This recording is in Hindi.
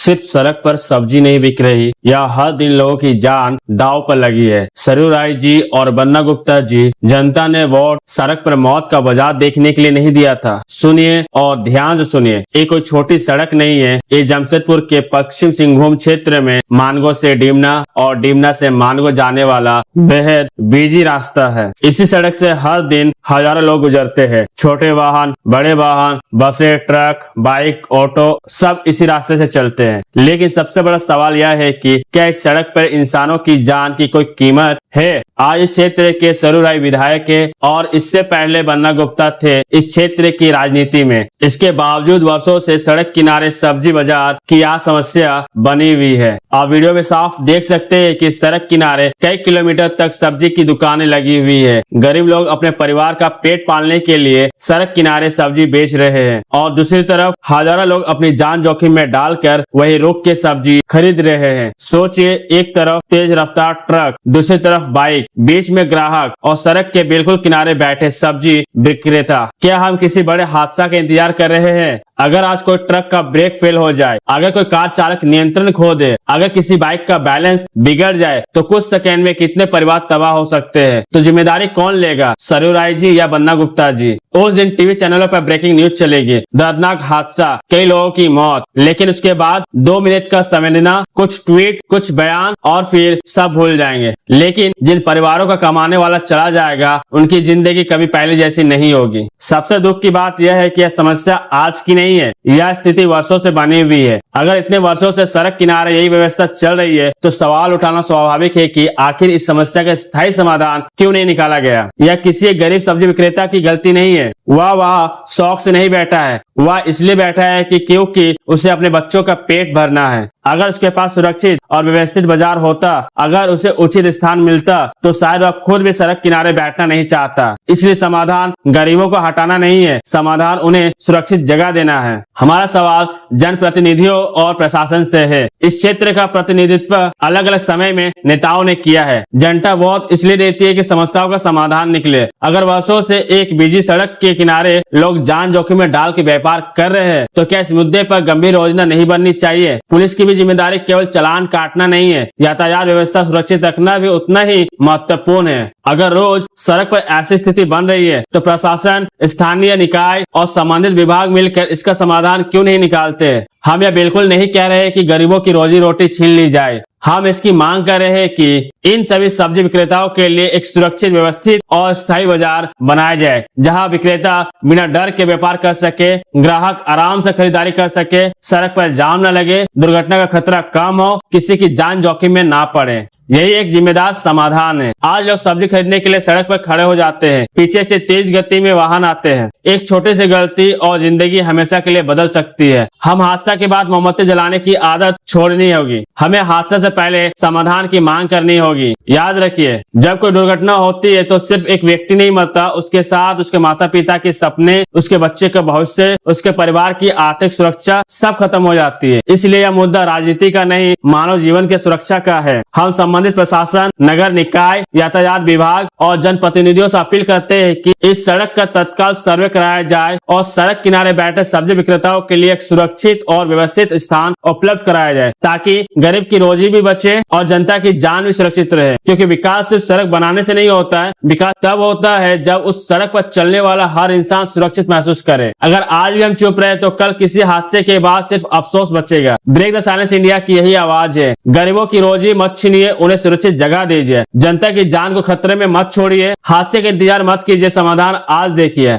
सिर्फ सड़क पर सब्जी नहीं बिक रही, यह हर दिन लोगों की जान दांव पर लगी है। सरयू राय जी और बन्ना गुप्ता जी, जनता ने वोट सड़क पर मौत का बाजार देखने के लिए नहीं दिया था। सुनिए और ध्यान से सुनिए, ये कोई छोटी सड़क नहीं है। ये जमशेदपुर के पश्चिम सिंहभूम क्षेत्र में मानगो से डिमना और डिमना से मानगो जाने वाला बेहद बिजी रास्ता है। इसी सड़क से हर दिन हजारों लोग गुजरते हैं। छोटे वाहन, बड़े वाहन, बसें, ट्रक, बाइक, ऑटो सब इसी रास्ते से चलते हैं। लेकिन सबसे बड़ा सवाल यह है कि क्या इस सड़क पर इंसानों की जान की कोई कीमत है? आज इस क्षेत्र के सरयू राय विधायक है और इससे पहले बन्ना गुप्ता थे इस क्षेत्र की राजनीति में। इसके बावजूद वर्षों से सड़क किनारे सब्जी बाजार की यह समस्या बनी हुई है। आप वीडियो में साफ देख सकते हैं कि सड़क किनारे कई किलोमीटर तक सब्जी की दुकानें लगी हुई है। गरीब लोग अपने परिवार का पेट पालने के लिए सड़क किनारे सब्जी बेच रहे हैं और दूसरी तरफ हजारों लोग अपनी जान जोखिम में डालकर वही रुक के सब्जी खरीद रहे हैं। सोचिए, एक तरफ तेज रफ्तार ट्रक, दूसरी तरफ बाइक, बीच में ग्राहक और सड़क के बिल्कुल किनारे बैठे सब्जी विक्रेता। क्या हम किसी बड़े हादसा का इंतजार कर रहे हैं? अगर आज कोई ट्रक का ब्रेक फेल हो जाए, अगर कोई कार चालक नियंत्रण खो दे, अगर किसी बाइक का बैलेंस बिगड़ जाए तो कुछ सेकंड में कितने परिवार तबाह हो सकते हैं। तो जिम्मेदारी कौन लेगा, सरयू राय जी या बन्ना गुप्ता जी? उस दिन टीवी चैनलों पर ब्रेकिंग न्यूज चलेगी, दर्दनाक हादसा, कई लोगों की मौत, लेकिन उसके बाद 2 मिनट का संवेदना, कुछ ट्वीट, कुछ बयान और फिर सब भूल जाएंगे। लेकिन जिन परिवारों का कमाने वाला चला जाएगा, उनकी जिंदगी कभी पहले जैसी नहीं होगी। सबसे दुख की बात यह है कि यह समस्या आज की नहीं है, यह स्थिति वर्षों से बनी हुई है। अगर इतने वर्षों से सड़क किनारे यही व्यवस्था चल रही है तो सवाल उठाना स्वाभाविक है कि आखिर इस समस्या का स्थायी समाधान क्यों नहीं निकाला गया। यह किसी एक गरीब सब्जी विक्रेता की गलती नहीं है। वह वहाँ शौक से नहीं बैठा है, वह इसलिए बैठा है कि क्योंकि उसे अपने बच्चों का पेट भरना है। अगर उसके पास सुरक्षित और व्यवस्थित बाजार होता, अगर उसे उचित स्थान मिलता, तो शायद वह खुद भी सड़क किनारे बैठना नहीं चाहता। इसलिए समाधान गरीबों को हटाना नहीं है, समाधान उन्हें सुरक्षित जगह देना है। हमारा सवाल जनप्रतिनिधियों और प्रशासन से है। इस क्षेत्र का प्रतिनिधित्व अलग अलग समय में नेताओं ने किया है। जनता वोट इसलिए देती है कि समस्याओं का समाधान निकले। अगर वर्षों से एक बिजी सड़क के किनारे लोग जान जोखिम में डाल के व्यापार कर रहे हैं, तो क्या इस मुद्दे पर गंभीर योजना नहीं बननी चाहिए? पुलिस की जिम्मेदारी केवल चालान काटना नहीं है, यातायात व्यवस्था सुरक्षित रखना भी उतना ही महत्वपूर्ण है। अगर रोज सड़क पर ऐसी स्थिति बन रही है तो प्रशासन, स्थानीय निकाय और संबंधित विभाग मिलकर इसका समाधान क्यों नहीं निकालते? हम यह बिल्कुल नहीं कह रहे कि गरीबों की रोजी रोटी छीन ली जाए। हम इसकी मांग कर रहे हैं कि इन सभी सब्जी विक्रेताओं के लिए एक सुरक्षित, व्यवस्थित और स्थायी बाजार बनाया जाए, जहां विक्रेता बिना डर के व्यापार कर सके, ग्राहक आराम से खरीदारी कर सके, सड़क पर जाम न लगे, दुर्घटना का खतरा कम हो, किसी की जान जोखिम में ना पड़े। यही एक जिम्मेदार समाधान है। आज लोग सब्जी खरीदने के लिए सड़क पर खड़े हो जाते हैं, पीछे से तेज गति में वाहन आते हैं। एक छोटी सी गलती और जिंदगी हमेशा के लिए बदल सकती है। हम हादसा के बाद मोमबत्ती जलाने की आदत छोड़नी होगी। हमें हादसा से पहले समाधान की मांग करनी होगी। याद रखिए, जब कोई दुर्घटना होती है तो सिर्फ एक व्यक्ति नहीं मरता, उसके साथ उसके माता पिता के सपने, उसके बच्चे का भविष्य, उसके परिवार की आर्थिक सुरक्षा सब खत्म हो जाती है। इसलिए यह मुद्दा राजनीति का नहीं, मानव जीवन की सुरक्षा का है। हम संबंधित प्रशासन, नगर निकाय, यातायात विभाग और जनप्रतिनिधियों से अपील करते हैं कि इस सड़क का तत्काल सर्वे कराया जाए और सड़क किनारे बैठे सब्जी विक्रेताओं के लिए एक सुरक्षित और व्यवस्थित स्थान उपलब्ध कराया जाए, ताकि गरीब की रोजी भी बचे और जनता की जान भी सुरक्षित रहे। क्योंकि विकास सिर्फ सड़क बनाने से नहीं होता है, विकास तब होता है जब उस सड़क पर चलने वाला हर इंसान सुरक्षित महसूस करे। अगर आज भी हम चुप रहे तो कल किसी हादसे के बाद सिर्फ अफसोस बचेगा। ब्रेक द साइलेंस इंडिया की यही आवाज है। गरीबों की रोजी मत छीनिए, उन्हें सुरक्षित जगह दीजिए। जनता की जान को खतरे में मत छोड़िए। हादसे का इंतजार मत कीजिए, समाधान आज देखिए।